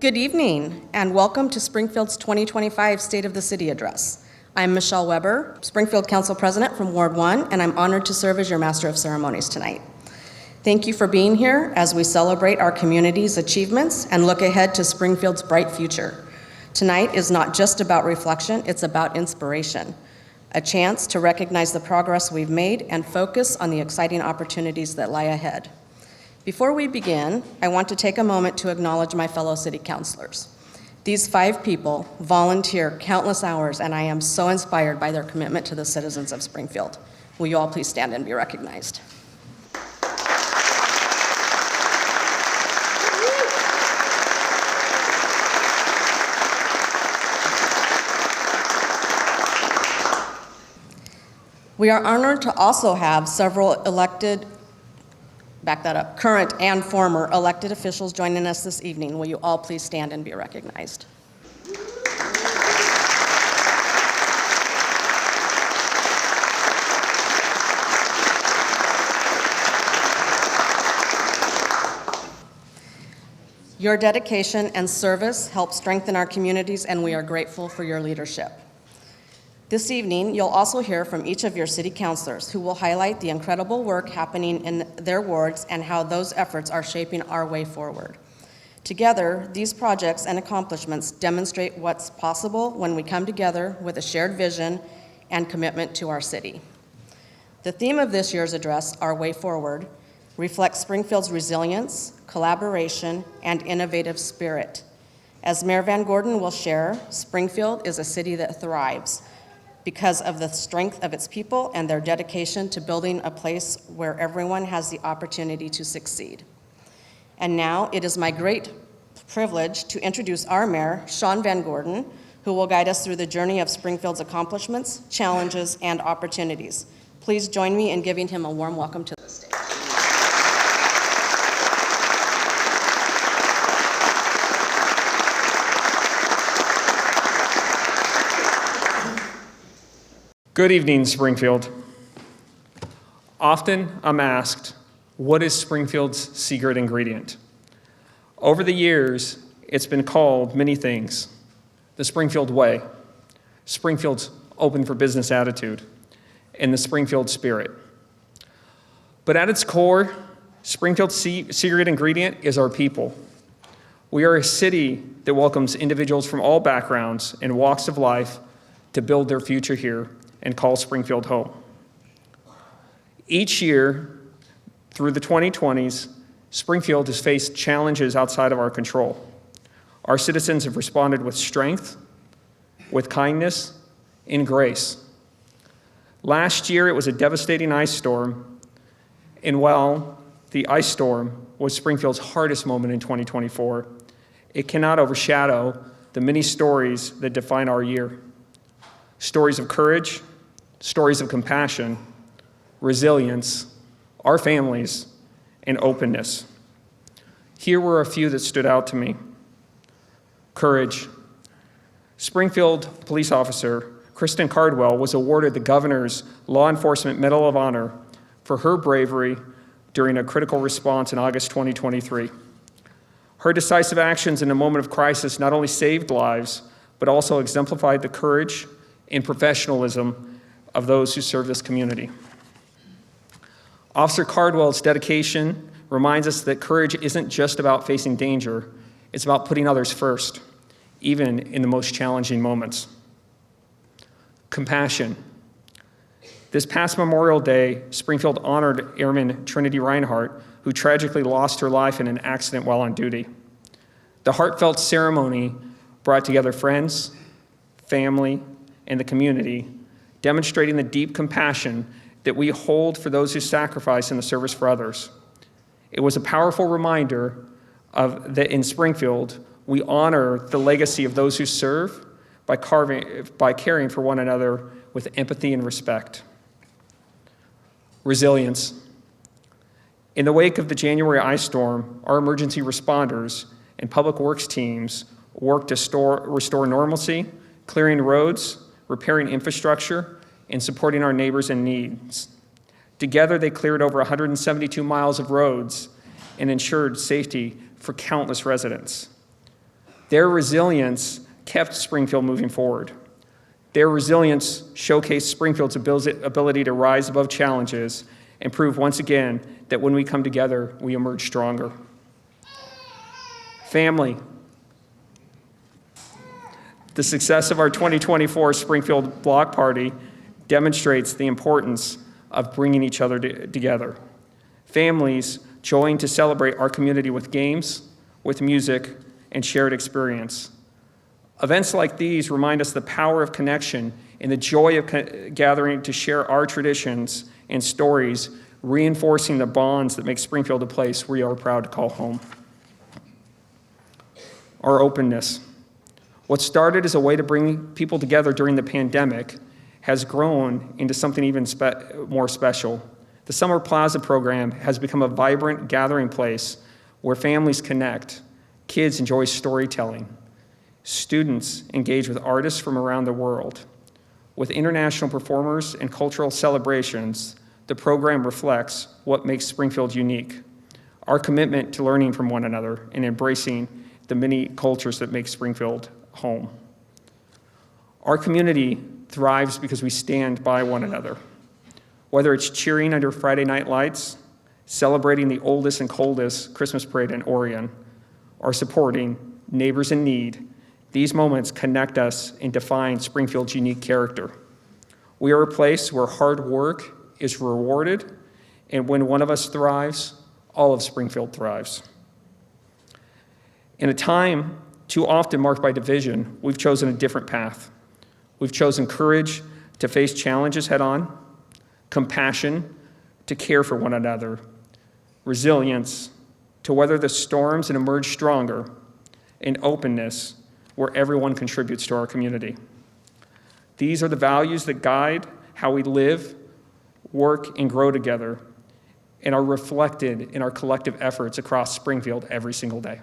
Good evening, and welcome to Springfield's 2025 State of the City Address. I'm Michelle Weber, Springfield Council President from Ward 1, and I'm honored to serve as your Master of Ceremonies tonight. Thank you for being here as we celebrate our community's achievements and look ahead to Springfield's bright future. Tonight is not just about reflection, it's about inspiration, a chance to recognize the progress we've made and focus on the exciting opportunities that lie ahead. Before we begin, I want to take a moment to acknowledge my fellow city councilors. These 5 people volunteer countless hours, and I am so inspired by their commitment to the citizens of Springfield. Will you all please stand and be recognized? We are honored to also have several current and former elected officials joining us this evening. Will you all please stand and be recognized? Your dedication and service help strengthen our communities, and we are grateful for your leadership. This evening, you'll also hear from each of your city councilors who will highlight the incredible work happening in their wards and how those efforts are shaping our way forward. Together, these projects and accomplishments demonstrate what's possible when we come together with a shared vision and commitment to our city. The theme of this year's address, Our Way Forward, reflects Springfield's resilience, collaboration, and innovative spirit. As Mayor VanGordon will share, Springfield is a city that thrives because of the strength of its people and their dedication to building a place where everyone has the opportunity to succeed. And now it is my great privilege to introduce our mayor, Sean VanGordon, who will guide us through the journey of Springfield's accomplishments, challenges, and opportunities. Please join me in giving him a warm welcome to the stage. Good evening, Springfield. Often I'm asked, what is Springfield's secret ingredient? Over the years, it's been called many things. The Springfield way, Springfield's open for business attitude, and the Springfield spirit. But at its core, Springfield's secret ingredient is our people. We are a city that welcomes individuals from all backgrounds and walks of life to build their future here and call Springfield home. Each year, through the 2020s, Springfield has faced challenges outside of our control. Our citizens have responded with strength, with kindness, and grace. Last year, it was a devastating ice storm, and while the ice storm was Springfield's hardest moment in 2024, it cannot overshadow the many stories that define our year. Stories of courage, stories of compassion, resilience, our families, and openness. Here were a few that stood out to me. Courage. Springfield police officer Kristen Cardwell was awarded the governor's Law Enforcement Medal of Honor for her bravery during a critical response in August 2023. Her decisive actions in a moment of crisis not only saved lives, but also exemplified the courage and professionalism of those who serve this community. Officer Cardwell's dedication reminds us that courage isn't just about facing danger, it's about putting others first, even in the most challenging moments. Compassion. This past Memorial Day, Springfield honored Airman Trinity Reinhardt, who tragically lost her life in an accident while on duty. The heartfelt ceremony brought together friends, family, and the community, demonstrating the deep compassion that we hold for those who sacrifice in the service for others. It was a powerful reminder that in Springfield, we honor the legacy of those who serve by caring for one another with empathy and respect. Resilience. In the wake of the January ice storm, our emergency responders and public works teams worked to restore normalcy, clearing roads, repairing infrastructure, and supporting our neighbors in needs. Together, they cleared over 172 miles of roads and ensured safety for countless residents. Their resilience kept Springfield moving forward. Their resilience showcased Springfield's ability to rise above challenges and prove once again that when we come together, we emerge stronger. Family. The success of our 2024 Springfield Block Party demonstrates the importance of bringing each other together. Families join to celebrate our community with games, with music, and shared experience. Events like these remind us the power of connection and the joy of gathering to share our traditions and stories, reinforcing the bonds that make Springfield a place we are proud to call home. Our openness. What started as a way to bring people together during the pandemic has grown into something even more special. The Summer Plaza program has become a vibrant gathering place where families connect, kids enjoy storytelling, students engage with artists from around the world. With international performers and cultural celebrations, the program reflects what makes Springfield unique, our commitment to learning from one another and embracing the many cultures that make Springfield home. Our community thrives because we stand by one another. Whether it's cheering under Friday night lights, celebrating the oldest and coldest Christmas parade in Oregon, or supporting neighbors in need, these moments connect us and define Springfield's unique character. We are a place where hard work is rewarded, and when one of us thrives, all of Springfield thrives. In a time too often marked by division, we've chosen a different path. We've chosen courage to face challenges head on, compassion to care for one another, resilience to weather the storms and emerge stronger, and openness where everyone contributes to our community. These are the values that guide how we live, work, and grow together, and are reflected in our collective efforts across Springfield every single day.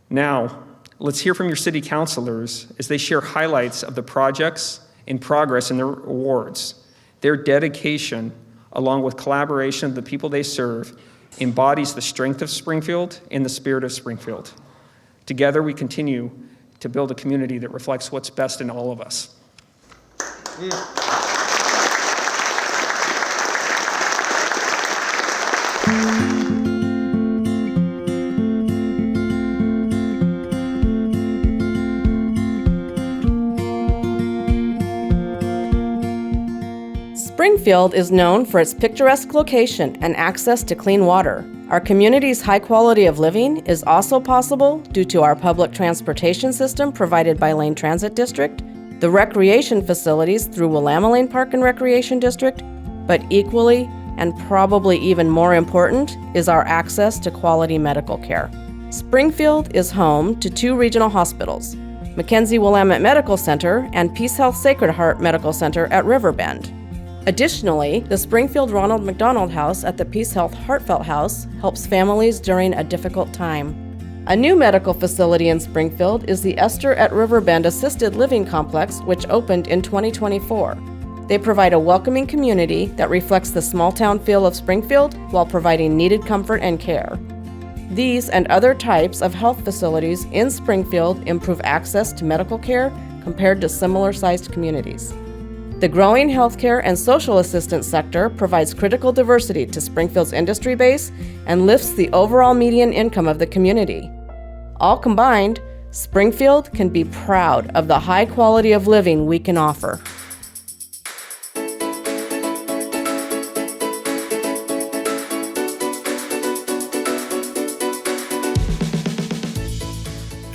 Now, let's hear from your city councilors as they share highlights of the projects in progress and their awards. Their dedication, along with collaboration of the people they serve, embodies the strength of Springfield and the spirit of Springfield. Together, we continue to build a community that reflects what's best in all of us. Springfield is known for its picturesque location and access to clean water. Our community's high quality of living is also possible due to our public transportation system provided by Lane Transit District, the recreation facilities through Willamette Park and Recreation District, but equally and probably even more important is our access to quality medical care. Springfield is home to 2 regional hospitals, McKenzie-Willamette Medical Center and Peace Health Sacred Heart Medical Center at Riverbend. Additionally, the Springfield Ronald McDonald House at the Peace Health Heartfelt House helps families during a difficult time. A new medical facility in Springfield is the Esther at Riverbend Assisted Living Complex, which opened in 2024. They provide a welcoming community that reflects the small-town feel of Springfield while providing needed comfort and care. These and other types of health facilities in Springfield improve access to medical care compared to similar-sized communities. The growing healthcare and social assistance sector provides critical diversity to Springfield's industry base and lifts the overall median income of the community. All combined, Springfield can be proud of the high quality of living we can offer.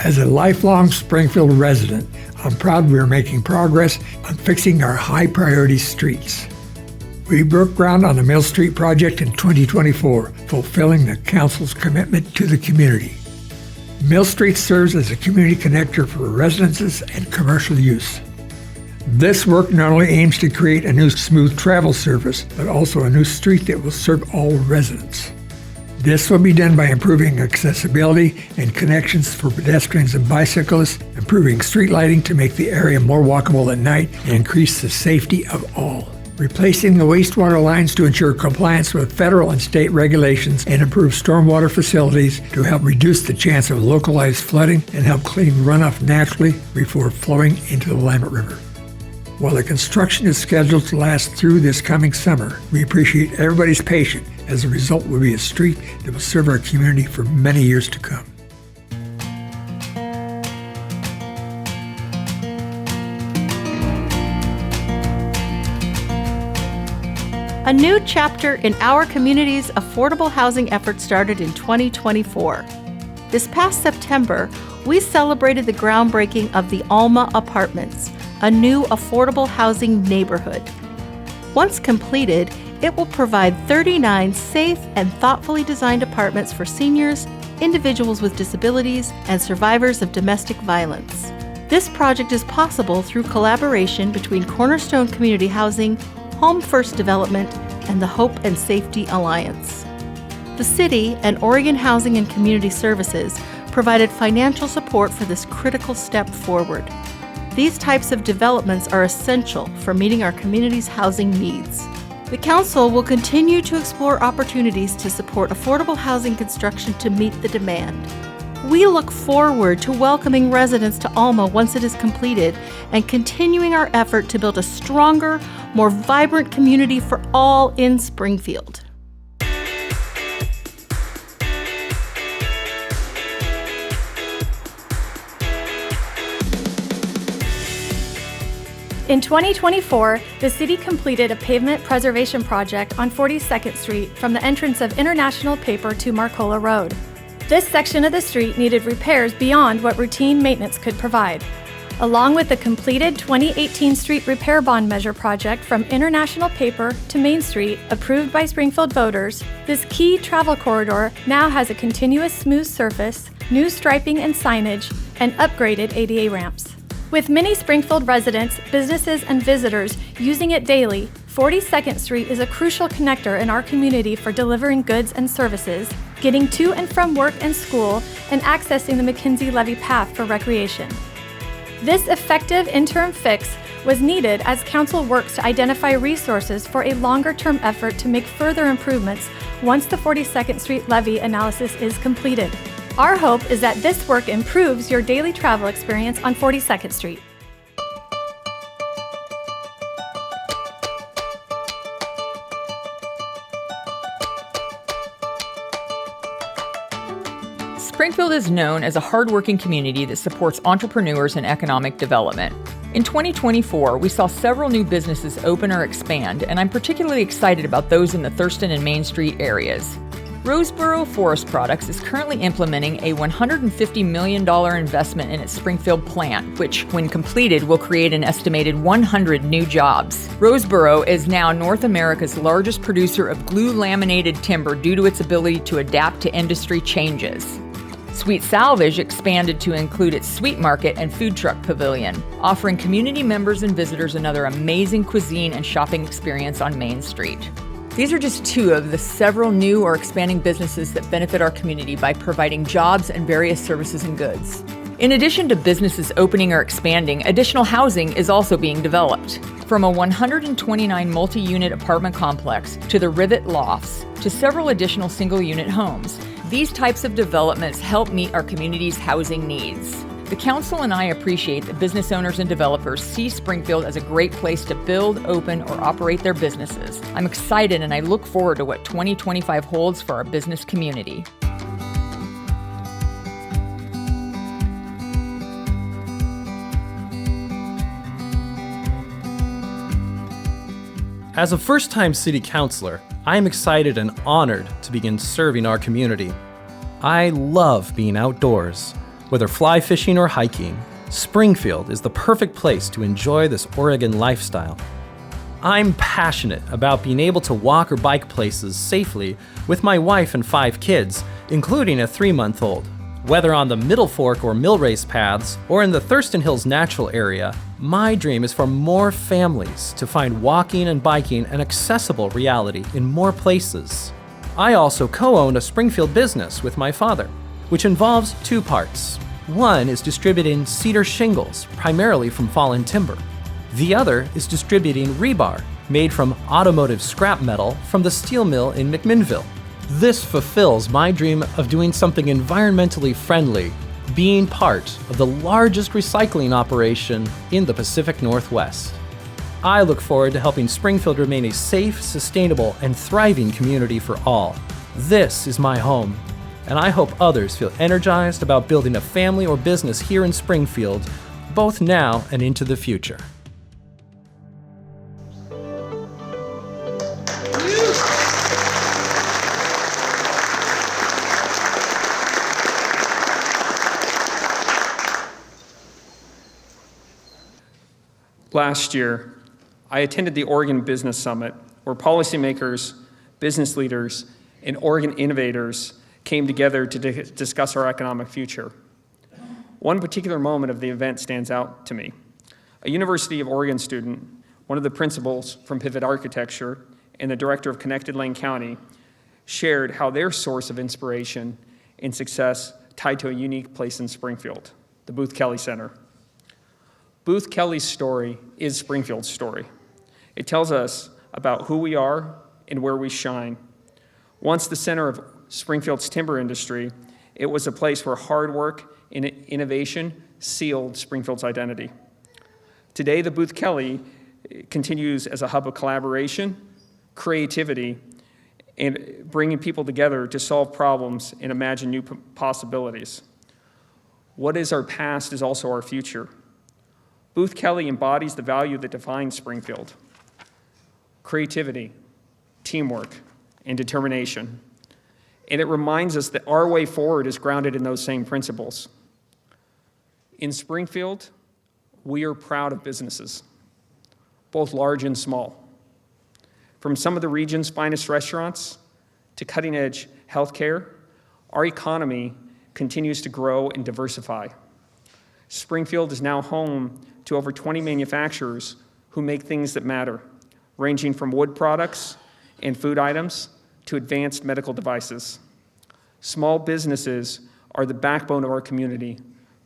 As a lifelong Springfield resident, I'm proud we are making progress on fixing our high-priority streets. We broke ground on the Mill Street project in 2024, fulfilling the council's commitment to the community. Mill Street serves as a community connector for residences and commercial use. This work not only aims to create a new smooth travel service, but also a new street that will serve all residents. This will be done by improving accessibility and connections for pedestrians and bicyclists, improving street lighting to make the area more walkable at night, and increase the safety of all. replacing the wastewater lines to ensure compliance with federal and state regulations and improve stormwater facilities to help reduce the chance of localized flooding and help clean runoff naturally before flowing into the Willamette River. While the construction is scheduled to last through this coming summer, we appreciate everybody's patience, as the result will be a street that will serve our community for many years to come. A new chapter in our community's affordable housing effort started in 2024. This past September, we celebrated the groundbreaking of the Alma Apartments, a new affordable housing neighborhood. Once completed, it will provide 39 safe and thoughtfully designed apartments for seniors, individuals with disabilities, and survivors of domestic violence. This project is possible through collaboration between Cornerstone Community Housing, Home First Development, and the Hope and Safety Alliance. The city and Oregon Housing and Community Services provided financial support for this critical step forward. These types of developments are essential for meeting our community's housing needs. The Council will continue to explore opportunities to support affordable housing construction to meet the demand. We look forward to welcoming residents to Alma once it is completed and continuing our effort to build a stronger, more vibrant community for all in Springfield. In 2024, the city completed a pavement preservation project on 42nd Street from the entrance of International Paper to Marcola Road. This section of the street needed repairs beyond what routine maintenance could provide. Along with the completed 2018 street repair bond measure project from International Paper to Main Street, approved by Springfield voters, this key travel corridor now has a continuous smooth surface, new striping and signage, and upgraded ADA ramps. With many Springfield residents, businesses, and visitors using it daily, 42nd Street is a crucial connector in our community for delivering goods and services, getting to and from work and school, and accessing the McKenzie Levee path for recreation. This effective interim fix was needed as Council works to identify resources for a longer-term effort to make further improvements once the 42nd Street levee analysis is completed. Our hope is that this work improves your daily travel experience on 42nd Street. Springfield is known as a hardworking community that supports entrepreneurs and economic development. In 2024, we saw several new businesses open or expand, and I'm particularly excited about those in the Thurston and Main Street areas. Roseboro Forest Products is currently implementing a $150 million investment in its Springfield plant, which, when completed, will create an estimated 100 new jobs. Roseboro is now North America's largest producer of glue-laminated timber due to its ability to adapt to industry changes. Sweet Salvage expanded to include its Sweet Market and Food Truck Pavilion, offering community members and visitors another amazing cuisine and shopping experience on Main Street. These are just two of the several new or expanding businesses that benefit our community by providing jobs and various services and goods. In addition to businesses opening or expanding, additional housing is also being developed. From a 129 multi-unit apartment complex to the Rivet Lofts to several additional single-unit homes, these types of developments help meet our community's housing needs. The Council and I appreciate that business owners and developers see Springfield as a great place to build, open, or operate their businesses. I'm excited and I look forward to what 2025 holds for our business community. As a first-time city councilor, I am excited and honored to begin serving our community. I love being outdoors. Whether fly fishing or hiking, Springfield is the perfect place to enjoy this Oregon lifestyle. I'm passionate about being able to walk or bike places safely with my wife and 5 kids, including a 3-month-old. Whether on the Middle Fork or Millrace paths, or in the Thurston Hills Natural Area, my dream is for more families to find walking and biking an accessible reality in more places. I also co-own a Springfield business with my father, which involves 2 parts. One is distributing cedar shingles, primarily from fallen timber. The other is distributing rebar, made from automotive scrap metal from the steel mill in McMinnville. This fulfills my dream of doing something environmentally friendly, being part of the largest recycling operation in the Pacific Northwest. I look forward to helping Springfield remain a safe, sustainable, and thriving community for all. This is my home, and I hope others feel energized about building a family or business here in Springfield, both now and into the future. Last year, I attended the Oregon Business Summit, where policymakers, business leaders, and Oregon innovators came together to discuss our economic future. One particular moment of the event stands out to me. A University of Oregon student, one of the principals from Pivot Architecture, and the director of Connected Lane County shared how their source of inspiration and success tied to a unique place in Springfield, the Booth Kelly Center. Booth Kelly's story is Springfield's story. It tells us about who we are and where we shine. Once the center of Springfield's timber industry, it was a place where hard work and innovation sealed Springfield's identity. Today, the Booth Kelly continues as a hub of collaboration, creativity, and bringing people together to solve problems and imagine new possibilities. What is our past is also our future. Booth Kelly embodies the value that defines Springfield: creativity, teamwork, and determination. And it reminds us that our way forward is grounded in those same principles. In Springfield, we are proud of businesses, both large and small. From some of the region's finest restaurants to cutting-edge healthcare, our economy continues to grow and diversify. Springfield is now home to over 20 manufacturers who make things that matter, ranging from wood products and food items to advanced medical devices. Small businesses are the backbone of our community,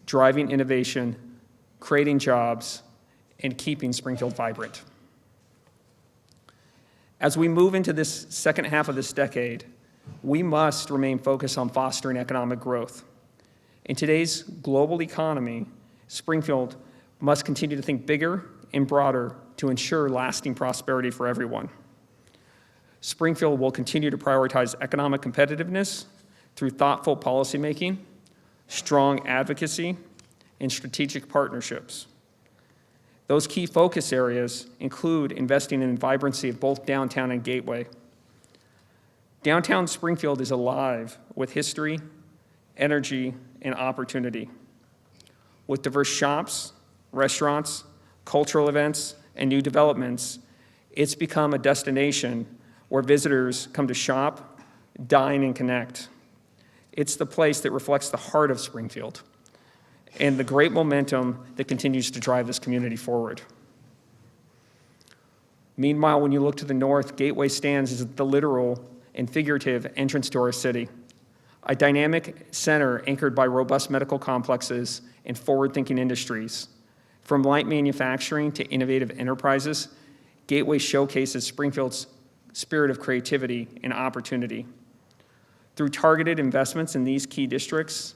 driving innovation, creating jobs, and keeping Springfield vibrant. As we move into this second half of this decade, we must remain focused on fostering economic growth. In today's global economy, Springfield must continue to think bigger and broader to ensure lasting prosperity for everyone. Springfield will continue to prioritize economic competitiveness through thoughtful policymaking, strong advocacy, and strategic partnerships. Those key focus areas include investing in the vibrancy of both downtown and Gateway. Downtown Springfield is alive with history, energy, and opportunity. With diverse shops, restaurants, cultural events, and new developments, it's become a destination where visitors come to shop, dine, and connect. It's the place that reflects the heart of Springfield and the great momentum that continues to drive this community forward. Meanwhile, when you look to the north, Gateway stands as the literal and figurative entrance to our city, a dynamic center anchored by robust medical complexes and forward-thinking industries. From light manufacturing to innovative enterprises, Gateway showcases Springfield's spirit of creativity and opportunity. Through targeted investments in these key districts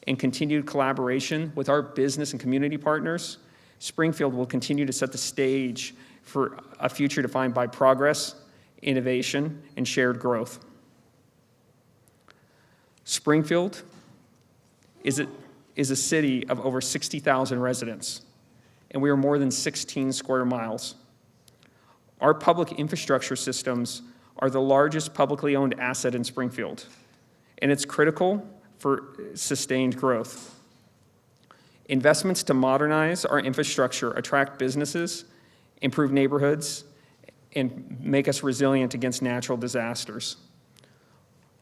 and continued collaboration with our business and community partners, Springfield will continue to set the stage for a future defined by progress, innovation, and shared growth. Springfield is a city of over 60,000 residents, and we are more than 16 square miles. Our public infrastructure systems are the largest publicly owned asset in Springfield, and it's critical for sustained growth. Investments to modernize our infrastructure attract businesses, improve neighborhoods, and make us resilient against natural disasters.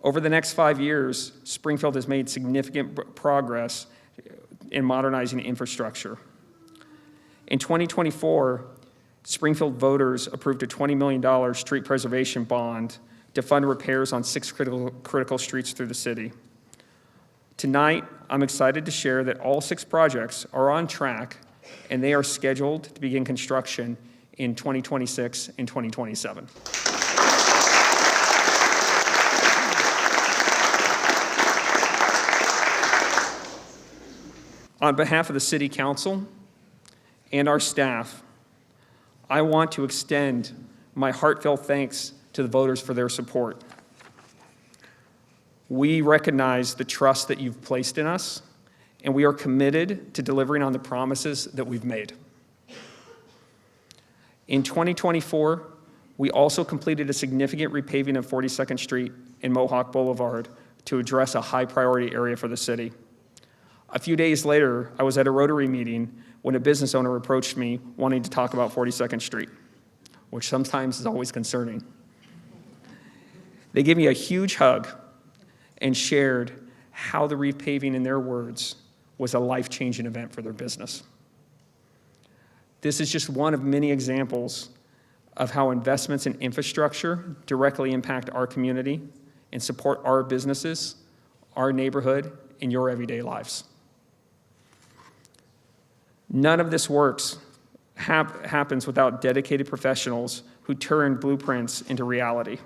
Over the next 5 years, Springfield has made significant progress in modernizing infrastructure. In 2024, Springfield voters approved a $20 million street preservation bond to fund repairs on 6 critical streets through the city. Tonight, I'm excited to share that all 6 projects are on track and they are scheduled to begin construction in 2026 and 2027. On behalf of the City Council and our staff, I want to extend my heartfelt thanks to the voters for their support. We recognize the trust that you've placed in us, and we are committed to delivering on the promises that we've made. In 2024, we also completed a significant repaving of 42nd Street and Mohawk Boulevard to address a high-priority area for the city. A few days later, I was at a Rotary meeting when a business owner approached me wanting to talk about 42nd Street, which sometimes is always concerning. They gave me a huge hug and shared how the repaving, in their words, was a life-changing event for their business. This is just one of many examples of how investments in infrastructure directly impact our community and support our businesses, our neighborhood, and your everyday lives. None of this happens without dedicated professionals who turn blueprints into reality.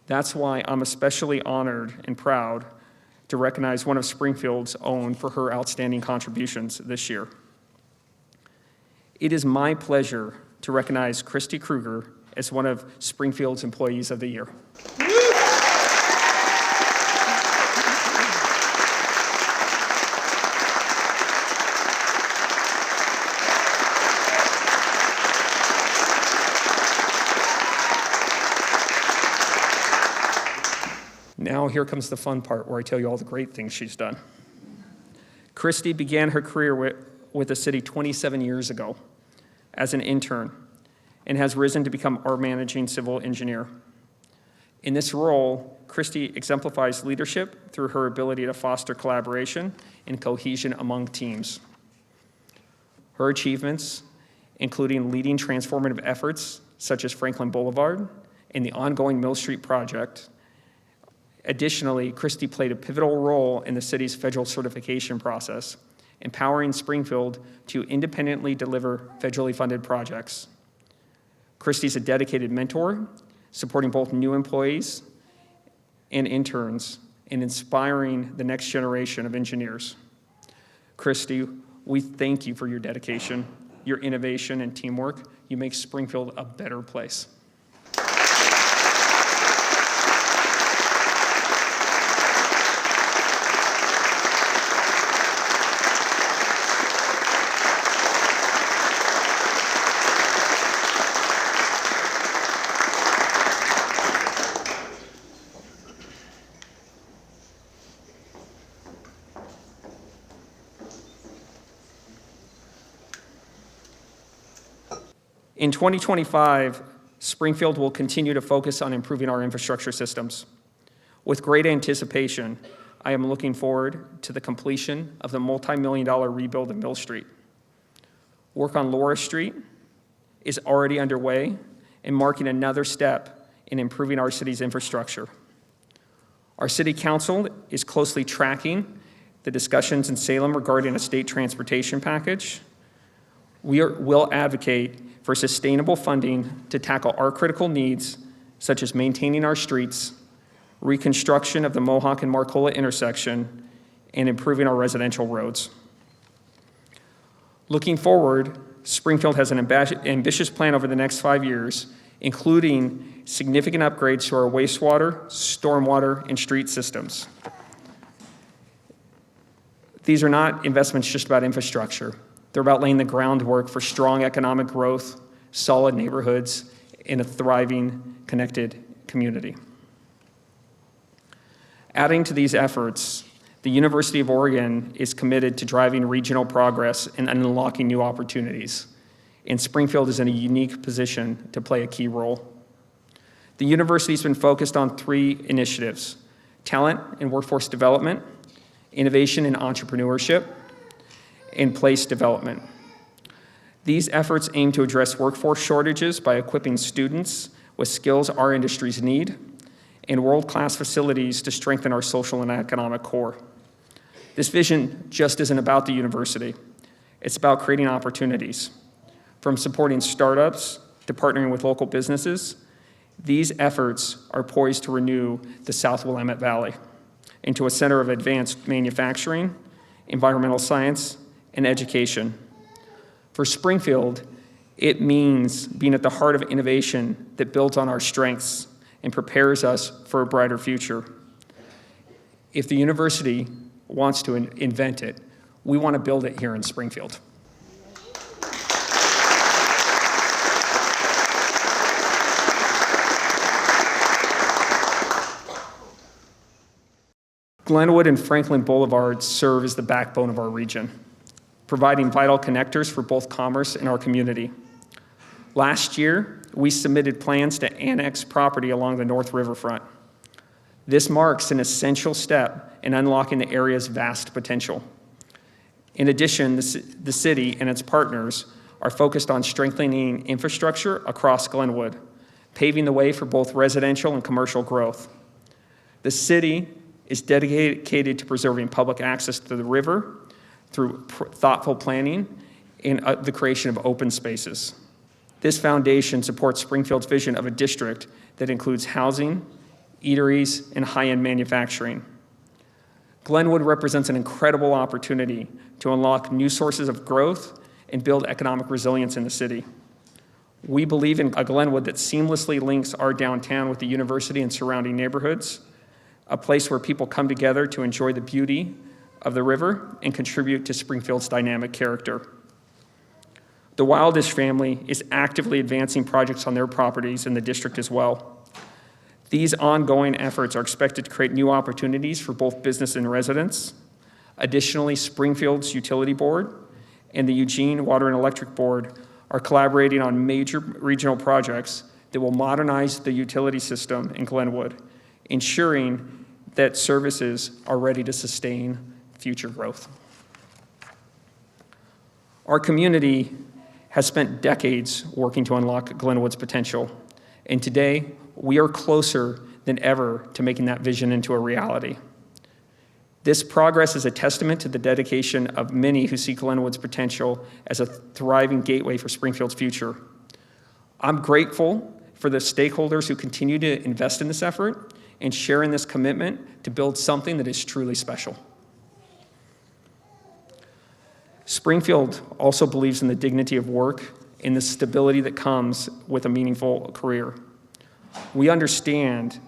That's why I'm especially honored and proud to recognize one of Springfield's own for her outstanding contributions this year. It is my pleasure to recognize Christy Kruger as one of Springfield's Employees of the Year. Now here comes the fun part where I tell you all the great things she's done. Christy began her career with the city 27 years ago as an intern and has risen to become our managing civil engineer. In this role, Christy exemplifies leadership through her ability to foster collaboration and cohesion among teams. Her achievements, including leading transformative efforts such as Franklin Boulevard and the ongoing Mill Street project. Additionally, Christy played a pivotal role in the city's federal certification process, empowering Springfield to independently deliver federally funded projects. Christy's a dedicated mentor, supporting both new employees and interns, and inspiring the next generation of engineers. Christy, we thank you for your dedication, your innovation, and teamwork. You make Springfield a better place. In 2025, Springfield will continue to focus on improving our infrastructure systems. With great anticipation, I am looking forward to the completion of the multi-million-dollar rebuild of Mill Street. Work on Laura Street is already underway and marking another step in improving our city's infrastructure. Our City Council is closely tracking the discussions in Salem regarding a state transportation package. We will advocate for sustainable funding to tackle our critical needs, such as maintaining our streets, reconstruction of the Mohawk and Marcola intersection, and improving our residential roads. Looking forward, Springfield has an ambitious plan over the next 5 years, including significant upgrades to our wastewater, stormwater, and street systems. These are not investments just about infrastructure. They're about laying the groundwork for strong economic growth, solid neighborhoods, and a thriving, connected community. Adding to these efforts, the University of Oregon is committed to driving regional progress and unlocking new opportunities, and Springfield is in a unique position to play a key role. The university has been focused on 3 initiatives: talent and workforce development, innovation and entrepreneurship, and place development. These efforts aim to address workforce shortages by equipping students with skills our industries need and world-class facilities to strengthen our social and economic core. This vision just isn't about the university. It's about creating opportunities From supporting startups to partnering with local businesses, these efforts are poised to renew the South Willamette Valley into a center of advanced manufacturing, environmental science, and education. For Springfield, it means being at the heart of innovation that builds on our strengths and prepares us for a brighter future. If the university wants to invent it, we want to build it here in Springfield. Glenwood and Franklin Boulevard serve as the backbone of our region, providing vital connectors for both commerce and our community. Last year, we submitted plans to annex property along the North Riverfront. This marks an essential step in unlocking the area's vast potential. In addition, the city and its partners are focused on strengthening infrastructure across Glenwood, paving the way for both residential and commercial growth. The city is dedicated to preserving public access to the river through thoughtful planning and the creation of open spaces. This foundation supports Springfield's vision of a district that includes housing, eateries, and high-end manufacturing. Glenwood represents an incredible opportunity to unlock new sources of growth and build economic resilience in the city. We believe in a Glenwood that seamlessly links our downtown with the university and surrounding neighborhoods, a place where people come together to enjoy the beauty of the river and contribute to Springfield's dynamic character. The Wildish family is actively advancing projects on their properties in the district as well. These ongoing efforts are expected to create new opportunities for both business and residents. Additionally, Springfield's Utility Board and the Eugene Water and Electric Board are collaborating on major regional projects that will modernize the utility system in Glenwood, ensuring that services are ready to sustain future growth. Our community has spent decades working to unlock Glenwood's potential, and today we are closer than ever to making that vision into a reality. This progress is a testament to the dedication of many who see Glenwood's potential as a thriving gateway for Springfield's future. I'm grateful for the stakeholders who continue to invest in this effort and share in this commitment to build something that is truly special. Springfield also believes in the dignity of work and the stability that comes with a meaningful career. We understand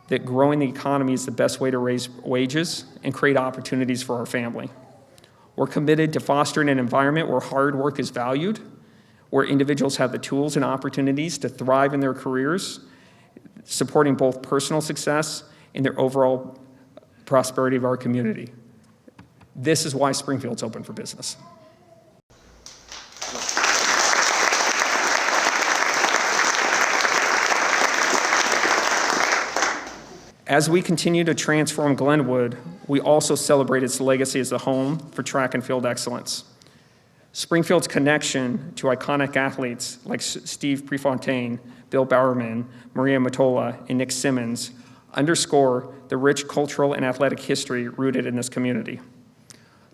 that growing the economy is the best way to raise wages and create opportunities for our family. We're committed to fostering an environment where hard work is valued, where individuals have the tools and opportunities to thrive in their careers, supporting both personal success and their overall prosperity of our community. This is why Springfield's open for business. As we continue to transform Glenwood, we also celebrate its legacy as a home for track and field excellence. Springfield's connection to iconic athletes like Steve Prefontaine, Bill Bowerman, Maria Mottola, and Nick Simmons underscore the rich cultural and athletic history rooted in this community.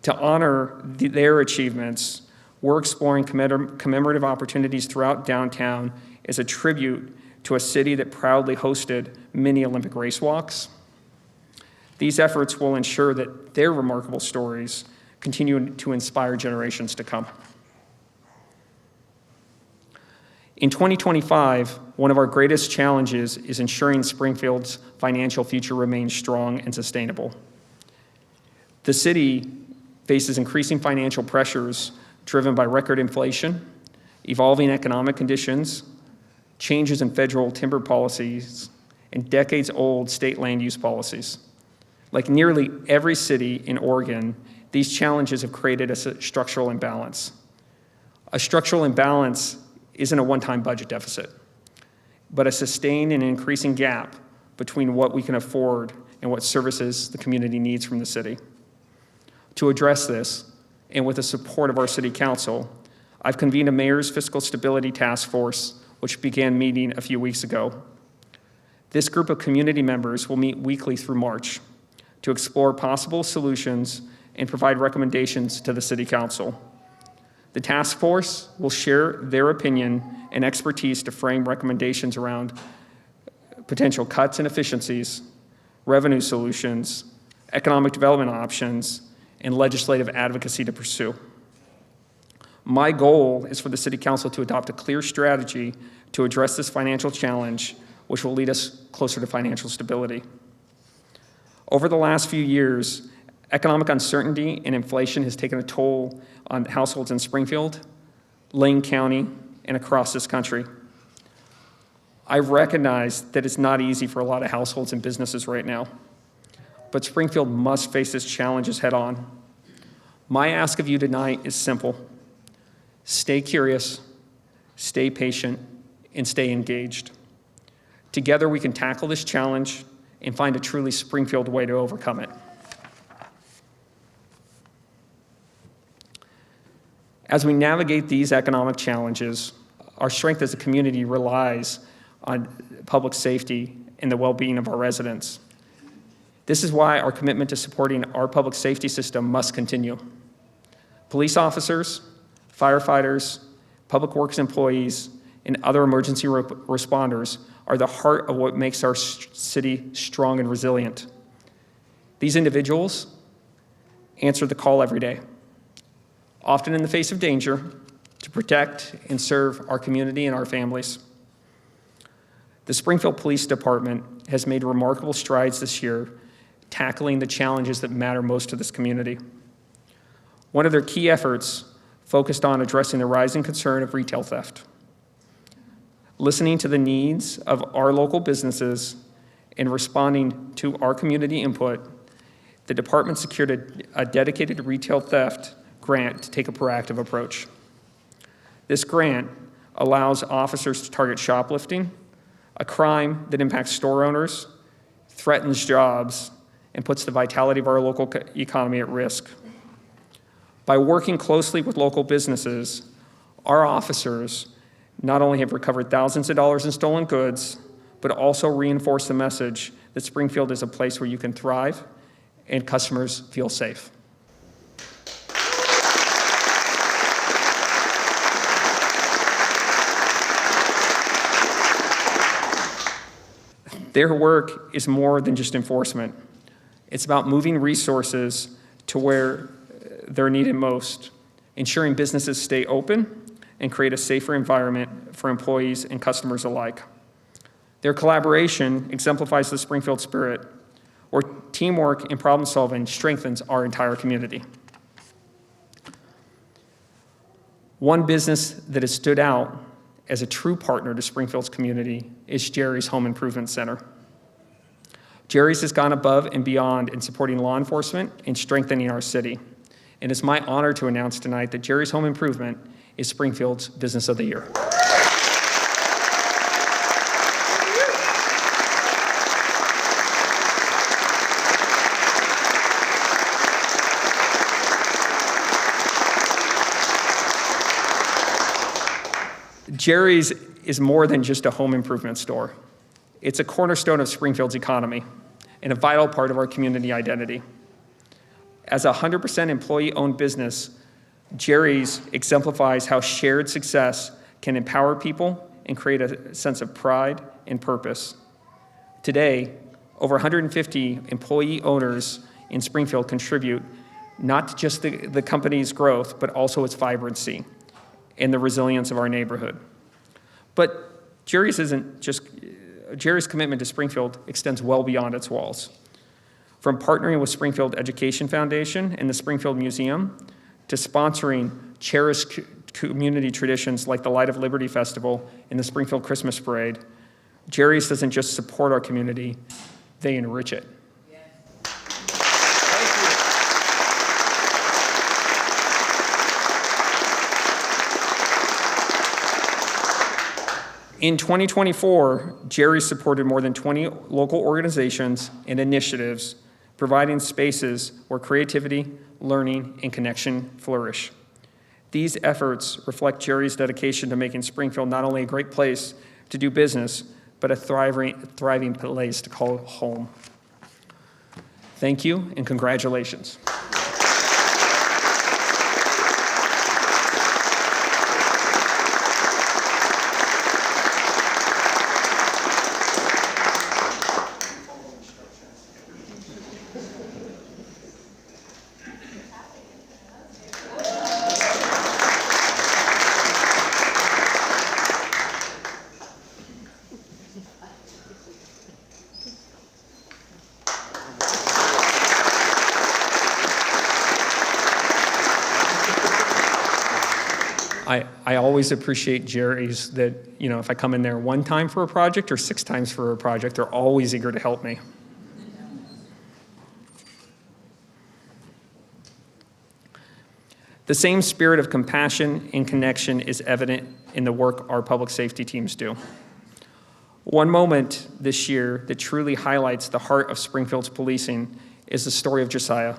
To honor their achievements, we're exploring commemorative opportunities throughout downtown as a tribute to a city that proudly hosted many Olympic race walks. These efforts will ensure that their remarkable stories continue to inspire generations to come. In 2025, one of our greatest challenges is ensuring Springfield's financial future remains strong and sustainable. The city faces increasing financial pressures driven by record inflation, evolving economic conditions, changes in federal timber policies, and decades-old state land use policies. Like nearly every city in Oregon, these challenges have created a structural imbalance. A structural imbalance isn't a one-time budget deficit, but a sustained and increasing gap between what we can afford and what services the community needs from the city. To address this, and with the support of our city council, I've convened a mayor's Fiscal Stability Task Force, which began meeting a few weeks ago. This group of community members will meet weekly through March to explore possible solutions and provide recommendations to the City Council. The task force will share their opinion and expertise to frame recommendations around potential cuts and efficiencies, revenue solutions, economic development options, and legislative advocacy to pursue. My goal is for the City Council to adopt a clear strategy to address this financial challenge, which will lead us closer to financial stability. Over the last few years, economic uncertainty and inflation has taken a toll on households in Springfield, Lane County, and across this country. I recognize that it's not easy for a lot of households and businesses right now, but Springfield must face its challenges head on. My ask of you tonight is simple. Stay curious, stay patient, and stay engaged. Together we can tackle this challenge and find a truly Springfield way to overcome it. As we navigate these economic challenges, our strength as a community relies on public safety and the well-being of our residents. This is why our commitment to supporting our public safety system must continue. Police officers, firefighters, public works employees, and other emergency responders are the heart of what makes our city strong and resilient. These individuals answer the call every day, often in the face of danger, to protect and serve our community and our families. The Springfield Police Department has made remarkable strides this year, tackling the challenges that matter most to this community. One of their key efforts focused on addressing the rising concern of retail theft. Listening to the needs of our local businesses and responding to our community input, the department secured a dedicated retail theft grant to take a proactive approach. This grant allows officers to target shoplifting, a crime that impacts store owners, threatens jobs, and puts the vitality of our local economy at risk. By working closely with local businesses, our officers not only have recovered thousands of dollars in stolen goods, but also reinforce the message that Springfield is a place where you can thrive and customers feel safe. Their work is more than just enforcement. It's about moving resources to where they're needed most, ensuring businesses stay open and create a safer environment for employees and customers alike. Their collaboration exemplifies the Springfield spirit, where teamwork and problem solving strengthens our entire community. One business that has stood out as a true partner to Springfield's community is Jerry's Home Improvement Center. Jerry's has gone above and beyond in supporting law enforcement and strengthening our city. And it's my honor to announce tonight that Jerry's Home Improvement is Springfield's Business of the Year. Jerry's is more than just a home improvement store. It's a cornerstone of Springfield's economy and a vital part of our community identity. As a 100% employee-owned business, Jerry's exemplifies how shared success can empower people and create a sense of pride and purpose. Today, over 150 employee owners in Springfield contribute not to just the company's growth, but also its vibrancy and the resilience of our neighborhood. But Jerry's commitment to Springfield extends well beyond its walls. From partnering with Springfield Education Foundation and the Springfield Museum to sponsoring cherished community traditions like the Light of Liberty Festival and the Springfield Christmas Parade, Jerry's doesn't just support our community, they enrich it. In 2024, Jerry supported more than 20 local organizations and initiatives, providing spaces where creativity, learning, and connection flourish. These efforts reflect Jerry's dedication to making Springfield not only a great place to do business, but a thriving place to call home. Thank you, and congratulations. I always appreciate Jerry's that, if I come in there one time for a project or 6 times for a project, they're always eager to help me. The same spirit of compassion and connection is evident in the work our public safety teams do. One moment this year that truly highlights the heart of Springfield's policing is the story of Josiah,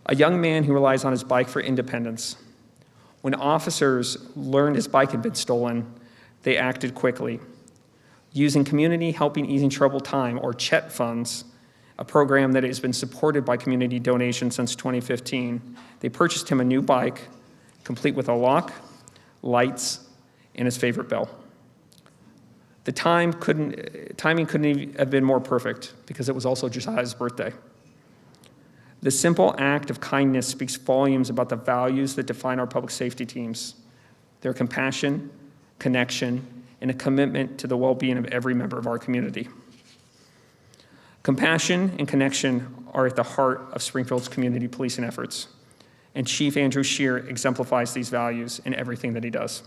a young man who relies on his bike for independence. When officers learned his bike had been stolen, they acted quickly. Using Community Helping Easing Troubled Time, or CHET funds, a program that has been supported by community donations since 2015, they purchased him a new bike, complete with a lock, lights, and his favorite bell. The timing couldn't have been more perfect because it was also Josiah's birthday. The simple act of kindness speaks volumes about the values that define our public safety teams: their compassion, connection, and a commitment to the well-being of every member of our community. Compassion and connection are at the heart of Springfield's community policing efforts, and Chief Andrew Scheer exemplifies these values in everything that he does.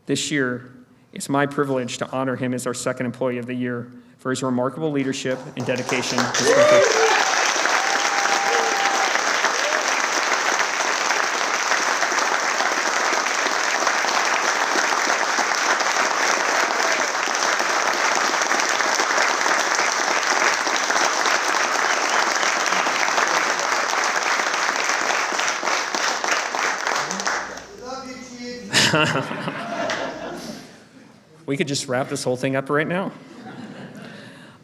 This year, it's my privilege to honor him as our second Employee of the Year for his remarkable leadership and dedication to Springfield. We could just wrap this whole thing up right now.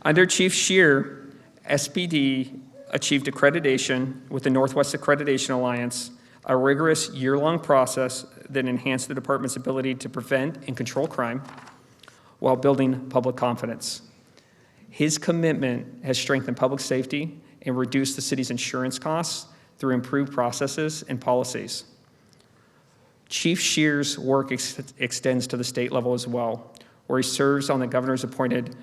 Under Chief Scheer, SPD achieved accreditation with the Northwest Accreditation Alliance, a rigorous year-long process that enhanced the department's ability to prevent and control crime while building public confidence. His commitment has strengthened public safety and reduced the city's insurance costs through improved processes and policies. Chief Scheer's work extends to the state level as well, where he serves on the governor's appointed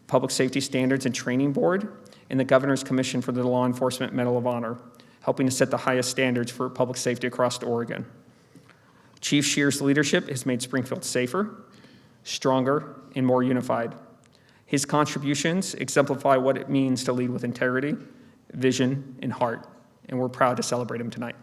Public Safety Standards and Training Board and the Governor's Commission for the Law Enforcement Medal of Honor, helping to set the highest standards for public safety across Oregon. Chief Scheer's leadership has made Springfield safer, stronger, and more unified. His contributions exemplify what it means to lead with integrity, vision, and heart, and we're proud to celebrate him tonight.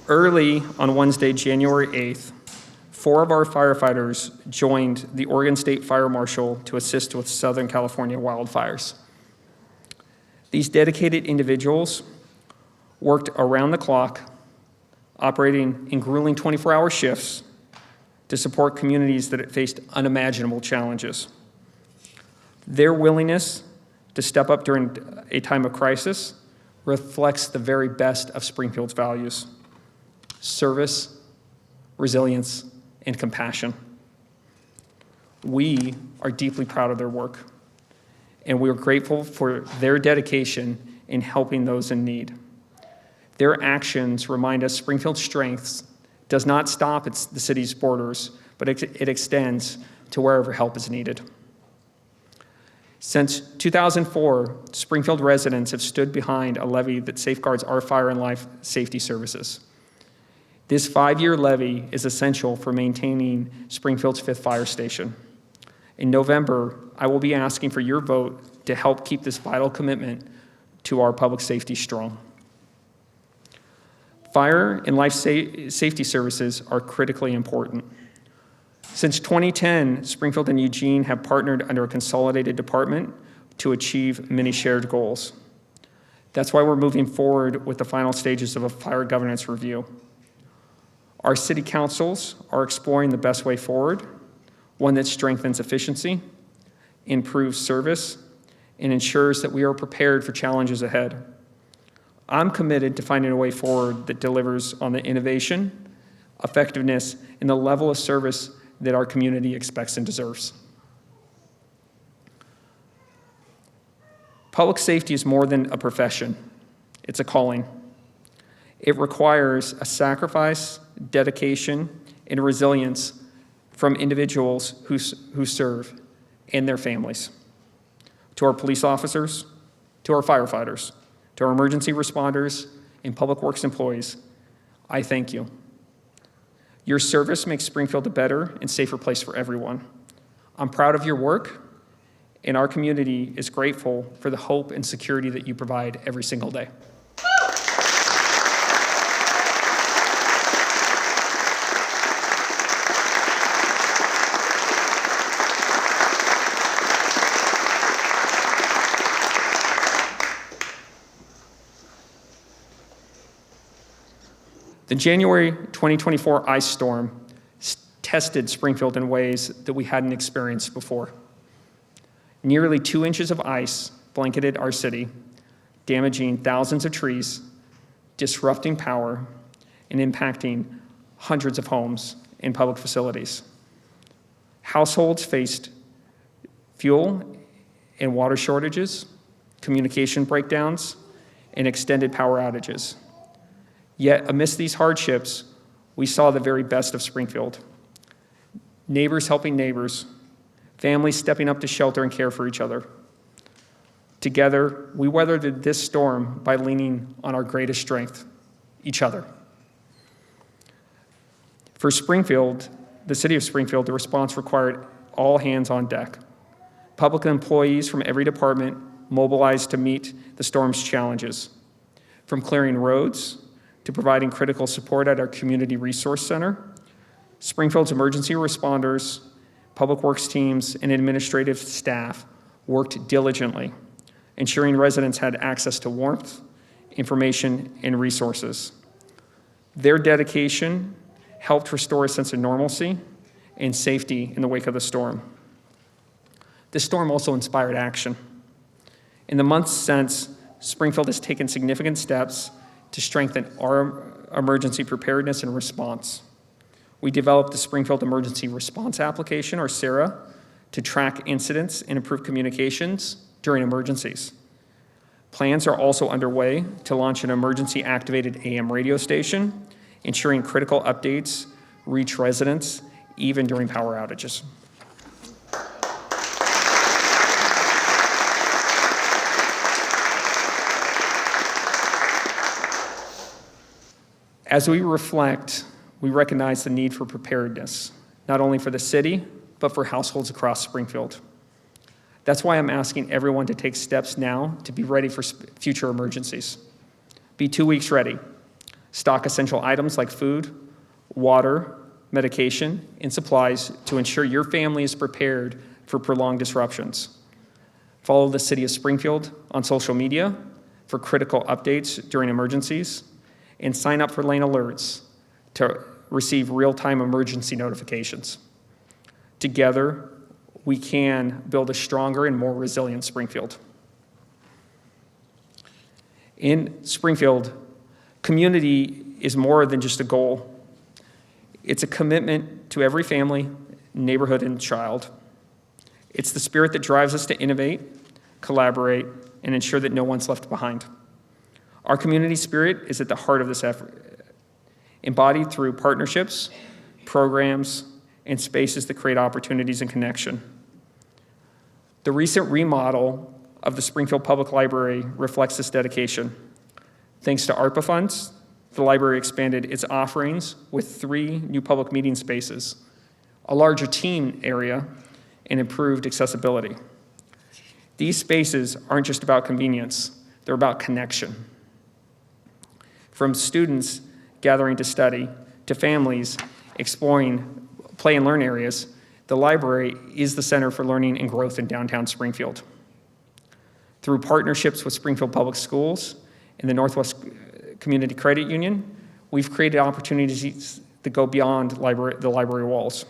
Early on Wednesday, January 8th, 4 of our firefighters joined the Oregon State Fire Marshal to assist with Southern California wildfires. These dedicated individuals worked around the clock, operating in grueling 24-hour shifts to support communities that had faced unimaginable challenges. Their willingness to step up during a time of crisis reflects the very best of Springfield's values: service, resilience, and compassion. We are deeply proud of their work, and we are grateful for their dedication in helping those in need. Their actions remind us Springfield's strength does not stop at the city's borders, but it extends to wherever help is needed. Since 2004, Springfield residents have stood behind a levy that safeguards our fire and life safety services. This 5-year levy is essential for maintaining Springfield's 5th fire station. In November, I will be asking for your vote to help keep this vital commitment to our public safety strong. Fire and life safety services are critically important. Since 2010, Springfield and Eugene have partnered under a consolidated department to achieve many shared goals. That's why we're moving forward with the final stages of a fire governance review. Our city councils are exploring the best way forward, one that strengthens efficiency, improves service, and ensures that we are prepared for challenges ahead. I'm committed to finding a way forward that delivers on the innovation, effectiveness, and the level of service that our community expects and deserves. Public safety is more than a profession. It's a calling. It requires a sacrifice, dedication, and resilience from individuals who serve and their families. To our police officers, to our firefighters, to our emergency responders and public works employees, I thank you. Your service makes Springfield a better and safer place for everyone. I'm proud of your work, and our community is grateful for the hope and security that you provide every single day. The January 2024 ice storm tested Springfield in ways that we hadn't experienced before. Nearly 2 inches of ice blanketed our city, damaging thousands of trees, disrupting power, and impacting hundreds of homes and public facilities. Households faced fuel and water shortages, communication breakdowns, and extended power outages. Yet, amidst these hardships, we saw the very best of Springfield. Neighbors helping neighbors, families stepping up to shelter and care for each other. Together, we weathered this storm by leaning on our greatest strength, each other. For Springfield, the city of Springfield, the response required all hands on deck. Public employees from every department mobilized to meet the storm's challenges, from clearing roads to providing critical support at our Community Resource Center. Springfield's emergency responders, public works teams, and administrative staff worked diligently, ensuring residents had access to warmth, information, and resources. Their dedication helped restore a sense of normalcy and safety in the wake of the storm. This storm also inspired action. In the months since, Springfield has taken significant steps to strengthen our emergency preparedness and response. We developed the Springfield Emergency Response Application, or SARA, to track incidents and improve communications during emergencies. Plans are also underway to launch an emergency-activated AM radio station, ensuring critical updates reach residents even during power outages. As we reflect, we recognize the need for preparedness, not only for the city, but for households across Springfield. That's why I'm asking everyone to take steps now to be ready for future emergencies. Be 2 weeks ready. Stock essential items like food, water, medication, and supplies to ensure your family is prepared for prolonged disruptions. Follow the City of Springfield on social media for critical updates during emergencies, and sign up for lane alerts to receive real-time emergency notifications. Together, we can build a stronger and more resilient Springfield. In Springfield, community is more than just a goal. It's a commitment to every family, neighborhood, and child. It's the spirit that drives us to innovate, collaborate, and ensure that no one's left behind. Our community spirit is at the heart of this effort, embodied through partnerships, programs, and spaces that create opportunities and connection. The recent remodel of the Springfield Public Library reflects this dedication. Thanks to ARPA funds, the library expanded its offerings with 3 new public meeting spaces, a larger teen area, and improved accessibility. These spaces aren't just about convenience, they're about connection. From students gathering to study, to families exploring play and learn areas, the library is the center for learning and growth in downtown Springfield. Through partnerships with Springfield Public Schools and the Northwest Community Credit Union, we've created opportunities that go beyond the library walls.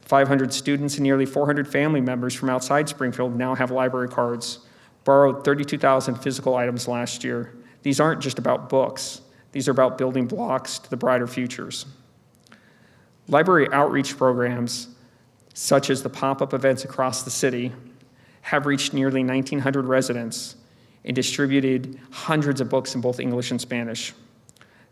500 students and nearly 400 family members from outside Springfield now have library cards, borrowed 32,000 physical items last year. These aren't just about books. These are about building blocks to the brighter futures. Library outreach programs, such as the pop-up events across the city, have reached nearly 1,900 residents and distributed hundreds of books in both English and Spanish.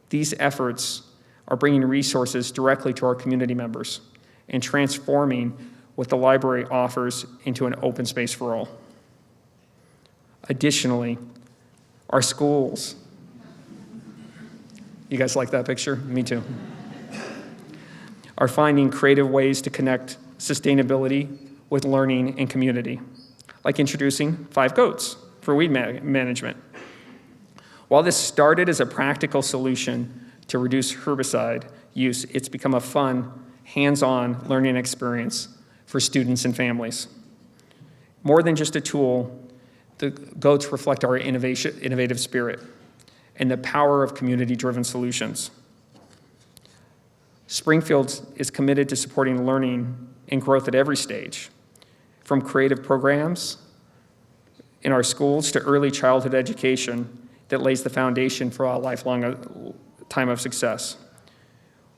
These efforts are bringing resources directly to our community members and transforming what the library offers into an open space for all. Additionally, our schools, you guys like that picture? Me too. Are finding creative ways to connect sustainability with learning and community, like introducing 5 goats for weed management. While this started as a practical solution to reduce herbicide use, it's become a fun, hands-on learning experience for students and families. More than just a tool, the goats reflect our innovative spirit and the power of community-driven solutions. Springfield is committed to supporting learning and growth at every stage, from creative programs in our schools to early childhood education that lays the foundation for a lifelong time of success.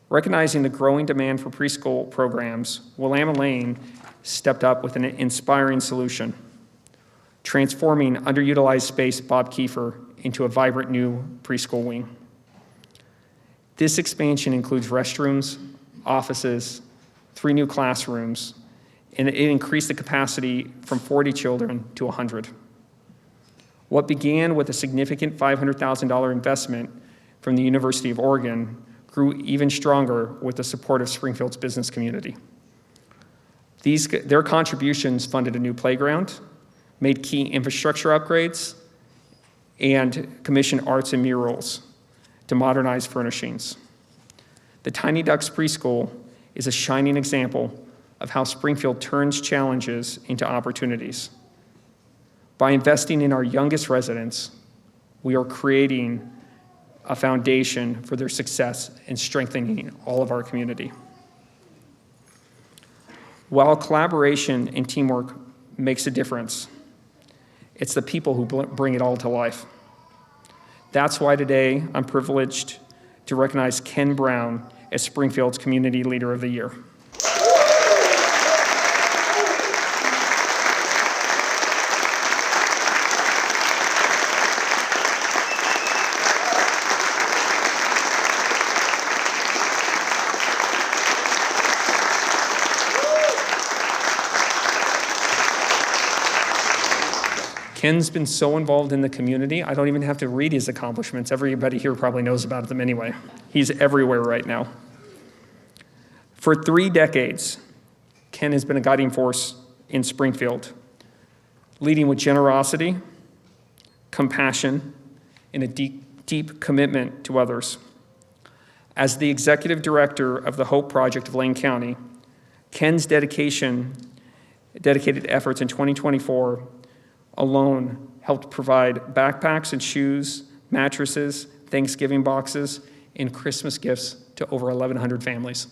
Recognizing the growing demand for preschool programs, Willamette Lane stepped up with an inspiring solution, transforming underutilized space Bob Kiefer into a vibrant new preschool wing. This expansion includes restrooms, offices, 3 new classrooms, and it increased the capacity from 40 children to 100. What began with a significant $500,000 investment from the University of Oregon grew even stronger with the support of Springfield's business community. Their contributions funded a new playground, made key infrastructure upgrades, and commissioned arts and murals to modernize furnishings. The Tiny Ducks Preschool is a shining example of how Springfield turns challenges into opportunities. By investing in our youngest residents, we are creating a foundation for their success and strengthening all of our community. While collaboration and teamwork makes a difference, it's the people who bring it all to life. That's why today I'm privileged to recognize Ken Brown as Springfield's Community Leader of the Year. Ken's been so involved in the community, I don't even have to read his accomplishments. Everybody here probably knows about them anyway. He's everywhere right now. For 3 decades, Ken has been a guiding force in Springfield, leading with generosity, compassion, and a deep commitment to others. As the executive director of the Hope Project of Lane County, Ken's dedicated efforts in 2024 alone helped provide backpacks and shoes, mattresses, Thanksgiving boxes, and Christmas gifts to over 1,100 families.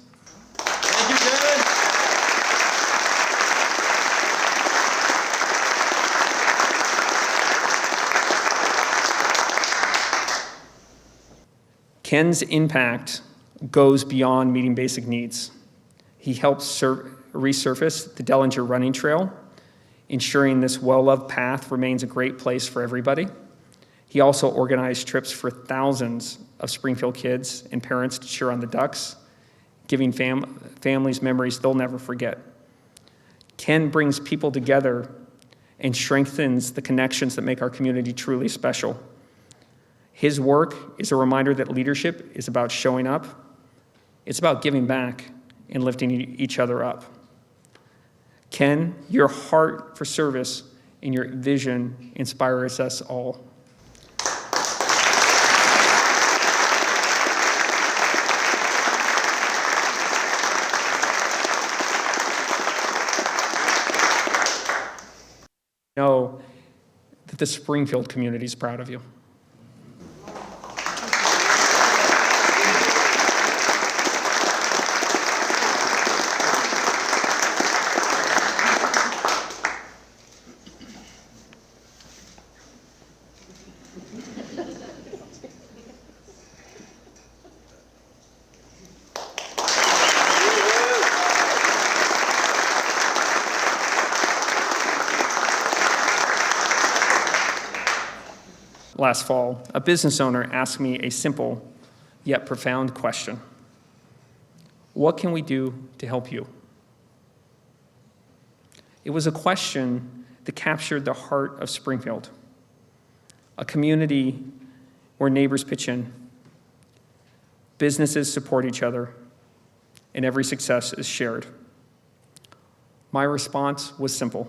Thank you, Ken. Ken's impact goes beyond meeting basic needs. He helped resurface the Dellinger Running Trail, ensuring this well-loved path remains a great place for everybody. He also organized trips for thousands of Springfield kids and parents to cheer on the Ducks, giving families memories they'll never forget. Ken brings people together and strengthens the connections that make our community truly special. His work is a reminder that leadership is about showing up, it's about giving back and lifting each other up. Ken, your heart for service and your vision inspires us all. Know that the Springfield community is proud of you. last fall, a business owner asked me a simple yet profound question. What can we do to help you? It was a question that captured the heart of Springfield, a community where neighbors pitch in, businesses support each other, and every success is shared. My response was simple: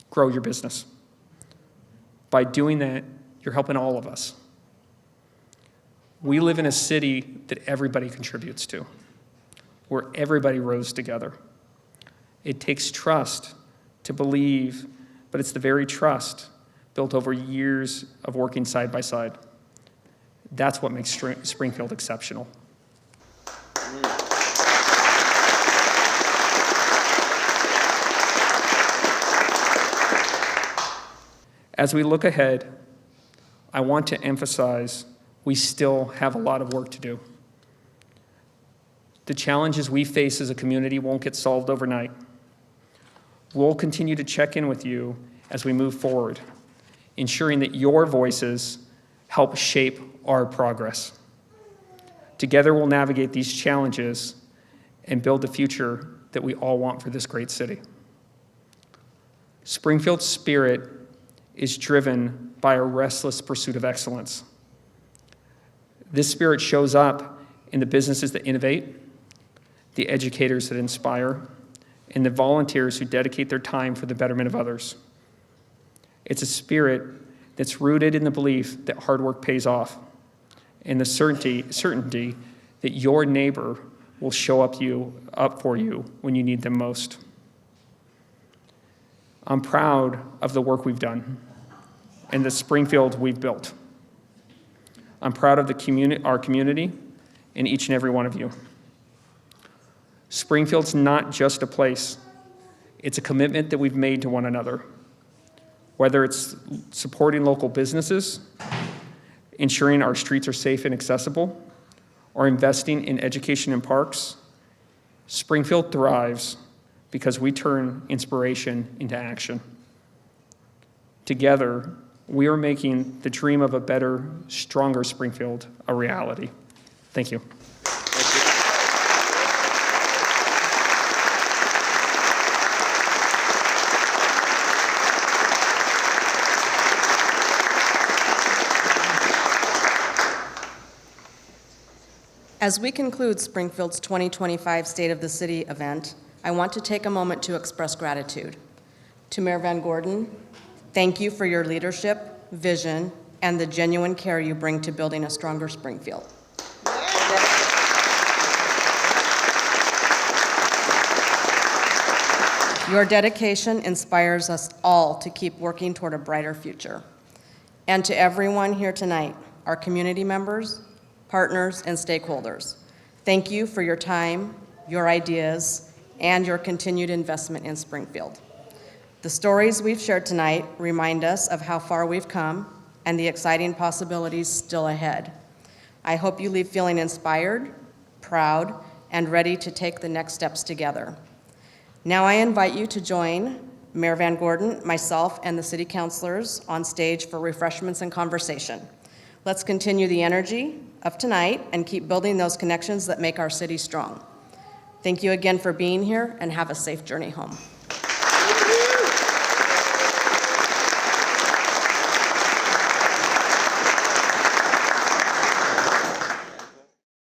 grow your business. By doing that, you're helping all of us. We live in a city that everybody contributes to, where everybody rose together. It takes trust to believe, but it's the very trust built over years of working side by side. That's what makes Springfield exceptional. As we look ahead, I want to emphasize we still have a lot of work to do. The challenges we face as a community won't get solved overnight. We'll continue to check in with you as we move forward, ensuring that your voices help shape our progress. Together, we'll navigate these challenges and build the future that we all want for this great city. Springfield's spirit is driven by a restless pursuit of excellence. This spirit shows up in the businesses that innovate, the educators that inspire, and the volunteers who dedicate their time for the betterment of others. It's a spirit that's rooted in the belief that hard work pays off, and the certainty that your neighbor will show up for you when you need them most. I'm proud of the work we've done and the Springfield we've built. I'm proud of our community and each and every one of you. Springfield's not just a place, it's a commitment that we've made to one another. Whether it's supporting local businesses, ensuring our streets are safe and accessible, or investing in education and parks, Springfield thrives because we turn inspiration into action. Together, we are making the dream of a better, stronger Springfield a reality. Thank you. As we conclude Springfield's 2025 State of the City event, I want to take a moment to express gratitude. To Mayor VanGordon, thank you for your leadership, vision, and the genuine care you bring to building a stronger Springfield. Your dedication inspires us all to keep working toward a brighter future. And to everyone here tonight, our community members, partners, and stakeholders, thank you for your time, your ideas, and your continued investment in Springfield. The stories we've shared tonight remind us of how far we've come and the exciting possibilities still ahead. I hope you leave feeling inspired, proud, and ready to take the next steps together. Now I invite you to join Mayor VanGordon, myself, and the city councilors on stage for refreshments and conversation. Let's continue the energy of tonight and keep building those connections that make our city strong. Thank you again for being here, and have a safe journey home.